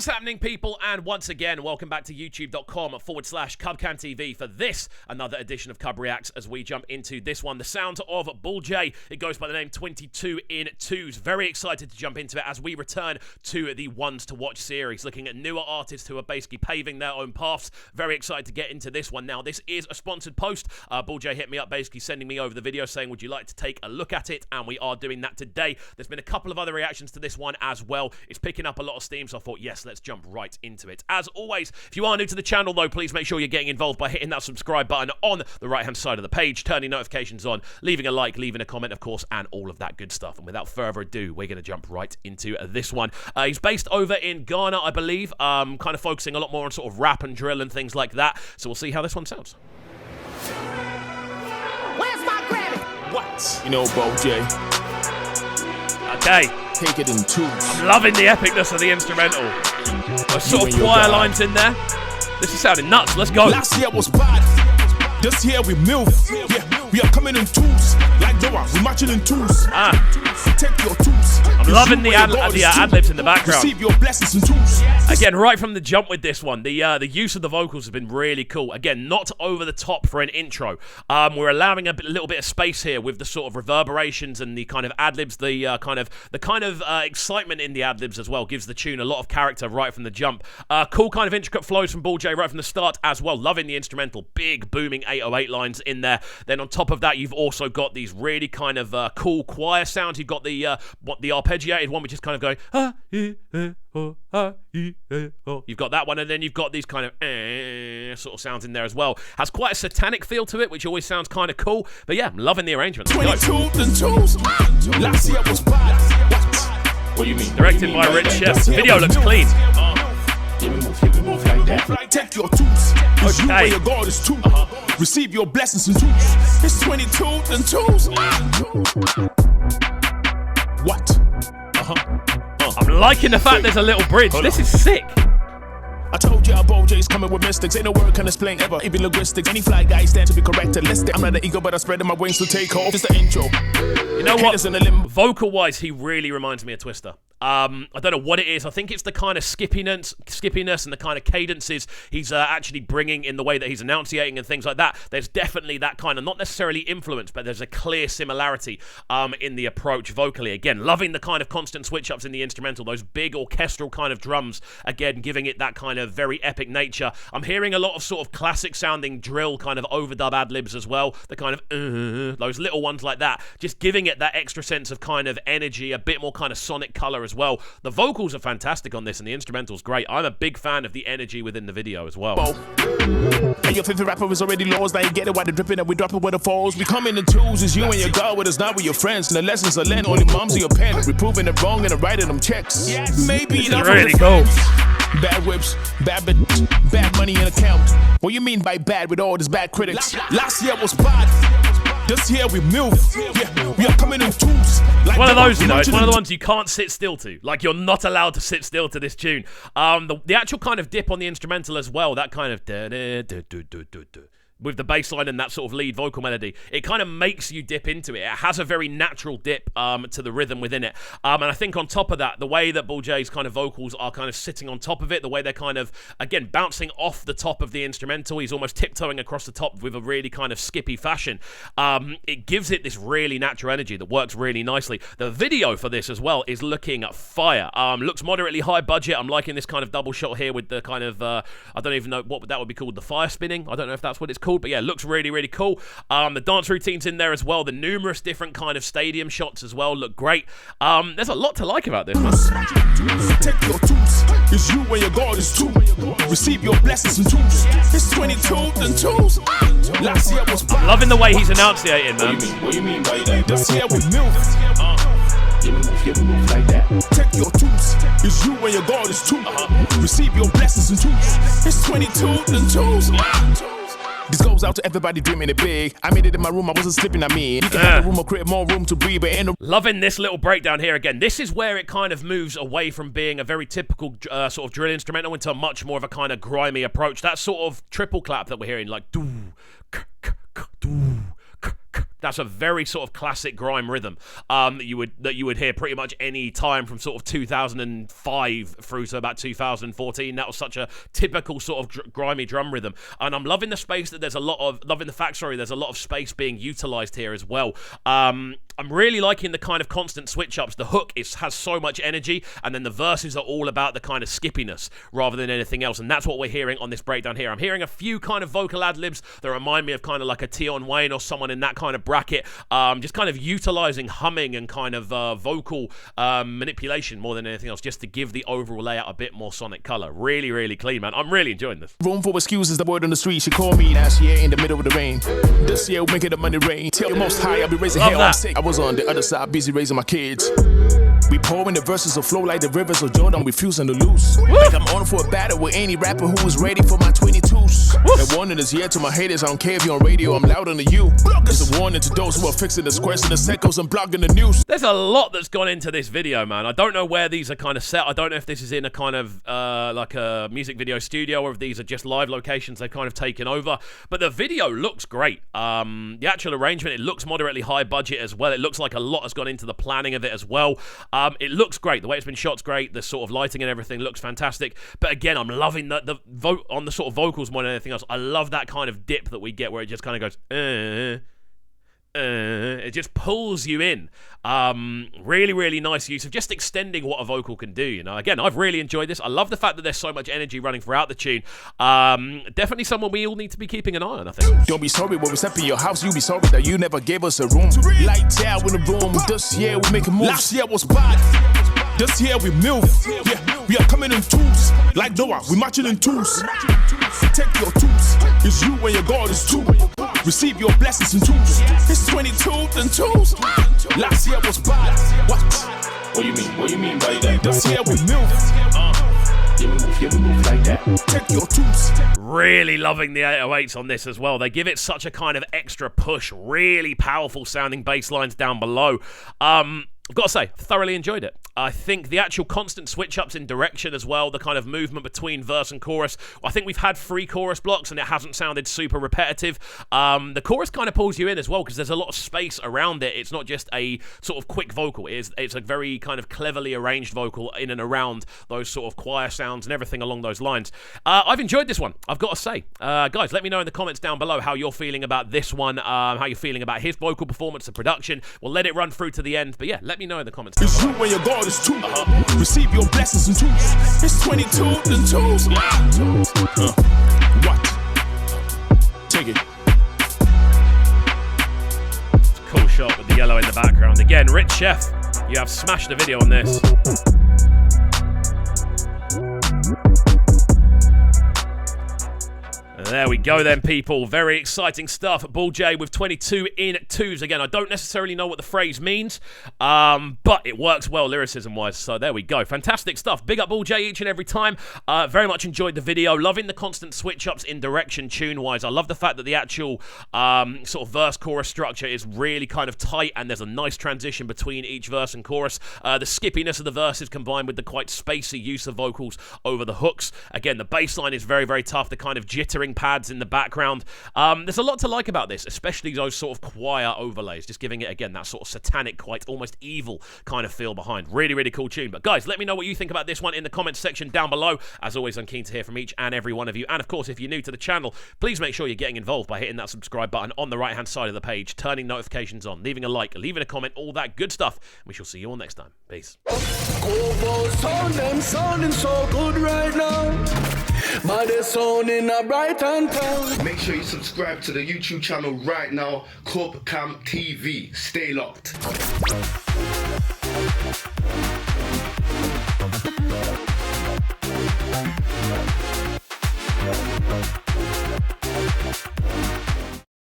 What's happening, people? And once again, welcome back to youtube.com/CubCamTV for this, another edition of CubReacts as we jump into this one. The sound of Bull J. It goes by the name 22 in 2s. Very excited to jump into it as we return to the Ones to Watch series, looking at newer artists who are basically paving their own paths. Very excited to get into this one. Now, this is a sponsored post. Bull J hit me up, basically sending me over the video saying, would you like to take a look at it? And we are doing that today. There's been a couple of other reactions to this one as well. It's picking up a lot of steam, so I thought, yes, let's jump right into it. As always, if you are new to the channel, though, please make sure you're getting involved by hitting that subscribe button on the right-hand side of the page, turning notifications on, leaving a like, leaving a comment, of course, and all of that good stuff. And without further ado, we're going to jump right into this one. He's based over in Ghana, I believe, kind of focusing a lot more on sort of rap and drill and things like that. So we'll see how this one sounds. Where's my granny? What? You know, Bo J. Okay. Take it in twos. I'm loving the epicness of the instrumental. There's sort of choir lines in there. This is sounding nuts. Let's go. Last year was bad. This year we move. Yeah, we are coming in twos. Like Noah, we're marching in twos. Take your twos. I'm loving the ad-libs in the background. Receive your blessings in twos. Again, right from the jump with this one, the use of the vocals has been really cool. Again, not over the top for an intro. We're allowing a little bit of space here with the sort of reverberations and the kind of ad-libs, the kind of excitement in the ad-libs as well. Gives the tune a lot of character right from the jump. Cool kind of intricate flows from Bull J right from the start as well. Loving the instrumental, big booming 808 lines in there. Then on top of that, you've also got these really kind of cool choir sounds. You've got the arpeggiated one, which is kind of going you've got that one, and then you've got these kind of sort of sounds in there as well. Has quite a satanic feel to it, which always sounds kind of cool. But yeah, I'm loving the arrangement. 22 and twos. Last year was bad. What do you mean? Directed by Rich Chef. The video looks clean. Take your twos. It's you Okay. where your God is two. Receive your blessings in twos. It's 22 and twos. What? I'm liking the fact there's a little bridge. This is sick. I told you how Bo J's coming with mystics. Ain't no word can explain ever. Even linguistics. Any fly guy stand to be corrected. I'm not an ego, but I spread my wings to take off. It's the intro. You know what? Vocal-wise, he really reminds me of Twister. I don't know what it is. I think it's the kind of skippiness and the kind of cadences he's actually bringing in the way that he's enunciating and things like that. There's definitely that kind of, not necessarily influence, but there's a clear similarity in the approach vocally. Again, loving the kind of constant switch-ups in the instrumental, those big orchestral kind of drums, again, giving it that kind of very epic nature. I'm hearing a lot of sort of classic-sounding drill kind of overdub ad-libs as well, the kind of those little ones like that, just giving it that extra sense of kind of energy, a bit more kind of sonic color as well. The vocals are fantastic on this and the instrumental's great. I'm a big fan of the energy within the video as well. And your favorite rapper is already lost. Now you get it while they're dripping and we drop it where the falls. We come in the twos, it's you and your God with us, not with your friends. And the lessons are learned, only moms in your pen. We're proving it wrong and I'm writing them checks. Maybe This is really cool. Bad whips, bad bitch, bad money in account. What you mean by bad with all these bad critics? Last year was bad. This year we move. Yeah, we are coming in twos. Like One of those, you know, it's one of the ones you can't sit still to. Like, you're not allowed to sit still to this tune. The actual kind of dip on the instrumental as well, that kind of with the bass line and that sort of lead vocal melody, it kind of makes you dip into it. It has a very natural dip to the rhythm within it. And I think on top of that, the way that Bull J's kind of vocals are kind of sitting on top of it, the way they're kind of, again, bouncing off the top of the instrumental, he's almost tiptoeing across the top with a really kind of skippy fashion. It gives it this really natural energy that works really nicely. The video for this as well is looking fire. Looks moderately high budget. I'm liking this kind of double shot here with the kind of, I don't even know what that would be called, the fire spinning. I don't know if that's what it's called, but yeah, looks really, really cool. The dance routines in there as well. The numerous different kind of stadium shots as well look great. There's a lot to like about this, man. Take your twos. It's you and your God is two. Receive your blessings in twos. It's 22 and twos. Last year was bad. I'm loving the way he's enunciating, man. What do you mean by that? This year we move. Move like that. Take your twos. It's you and your God is two. Receive your blessings in twos. It's 22 and twos. This goes out to everybody dreaming it big. I made it in my room, I wasn't sleeping, I mean. You can have a room or create more room to breathe, but ain't no... Loving this little breakdown here again. This is where it kind of moves away from being a very typical sort of drill instrumental into much more of a kind of grimy approach. That sort of triple clap that we're hearing, like... That's a very sort of classic grime rhythm that you would hear pretty much any time from sort of 2005 through to about 2014. That was such a typical sort of grimy drum rhythm, and I'm loving the space that there's a lot of there's a lot of space being utilized here as well. I'm really liking the kind of constant switch ups. The hook has so much energy, and then the verses are all about the kind of skippiness rather than anything else, and that's what we're hearing on this breakdown here. I'm hearing a few kind of vocal ad-libs that remind me of kind of like a Tion Wayne or someone in that kind of bracket, just kind of utilizing humming and kind of vocal manipulation more than anything else, just to give the overall layout a bit more sonic color. Really, really clean, man. I'm really enjoying this. Room for excuses, the word on the street. She called me last year in the middle of the rain. This year we're making the money rain. Tell you most high, I'll be raising hell. I'm sick. I was on the other side, busy raising my kids. We pour in the verses so flow like the rivers of Jordan, refusing to lose. Like I'm on for a battle with any rapper who is ready for my 22s. And warning is here to my haters, I don't care if you're on radio, I'm louder than you. It's a warning to those who are fixing the squares and the secos and blogging the news. There's a lot that's gone into this video, man. I don't know where these are kind of set. I don't know if this is in a kind of like a music video studio or if these are just live locations they've kind of taken over. But the video looks great. The actual arrangement, it looks moderately high budget as well. It looks like a lot has gone into the planning of it as well. It looks great. The way it's been shot's great. The sort of lighting and everything looks fantastic. But again, I'm loving the vote on the sort of vocals more than anything else. I love that kind of dip that we get where it just kind of goes, it just pulls you in. Really, really nice use of just extending what a vocal can do, you know. Again, I've really enjoyed this. I love the fact that there's so much energy running throughout the tune. Definitely someone we all need to be keeping an eye on, I think. Don't be sorry when we step in your house, you be sorry that you never gave us a room. Lights out in the room, this year we making moves. Last year was bad, this year we move. Yeah, we are coming in twos. Like Noah, we marching in twos. Take your twos, it's you and your God is two. Receive your blessings in twos. It's 22 and twos. Last year was bad. What? What do you mean by that? This year we move. Yeah, we move like that. Take your twos. Really loving the 808s on this as well. They give it such a kind of extra push. Really powerful sounding bass lines down below. I've got to say, thoroughly enjoyed it. I think the actual constant switch-ups in direction as well, the kind of movement between verse and chorus. I think we've had 3 chorus blocks and it hasn't sounded super repetitive. The chorus kind of pulls you in as well because there's a lot of space around it. It's not just a sort of quick vocal. It's a very kind of cleverly arranged vocal in and around those sort of choir sounds and everything along those lines. I've enjoyed this one, I've got to say. Guys, let me know in the comments down below how you're feeling about this one, how you're feeling about his vocal performance, the production. We'll let it run through to the end. But yeah, let me know in the comments. It's you when your God is two. Receive your blessings in twos. It's 22 and twos. What? Take it. Cool shot with the yellow in the background. Again, Rich Chef, you have smashed the video on this. There we go then, people. Very exciting stuff. Bull J with 22 in twos. Again, I don't necessarily know what the phrase means, but it works well lyricism-wise, so there we go. Fantastic stuff. Big up Bull J each and every time. Very much enjoyed the video. Loving the constant switch-ups in direction tune-wise. I love the fact that the actual sort of verse-chorus structure is really kind of tight, and there's a nice transition between each verse and chorus. The skippiness of the verses combined with the quite spacey use of vocals over the hooks. Again, the bass line is very, very tough. The kind of jittering pads in the background. There's a lot to like about this, especially those sort of choir overlays, just giving it, again, that sort of satanic, quite almost evil kind of feel behind. Really, really cool tune. But guys, let me know what you think about this one in the comments section down below. As always, I'm keen to hear from each and every one of you. And of course, if you're new to the channel, please make sure you're getting involved by hitting that subscribe button on the right-hand side of the page, turning notifications on, leaving a like, leaving a comment, all that good stuff. We shall see you all next time. Peace. Sounding so good right now. But they're sounding a bright and proud. Make sure you subscribe to the YouTube channel right now, CubCamTV. Stay locked.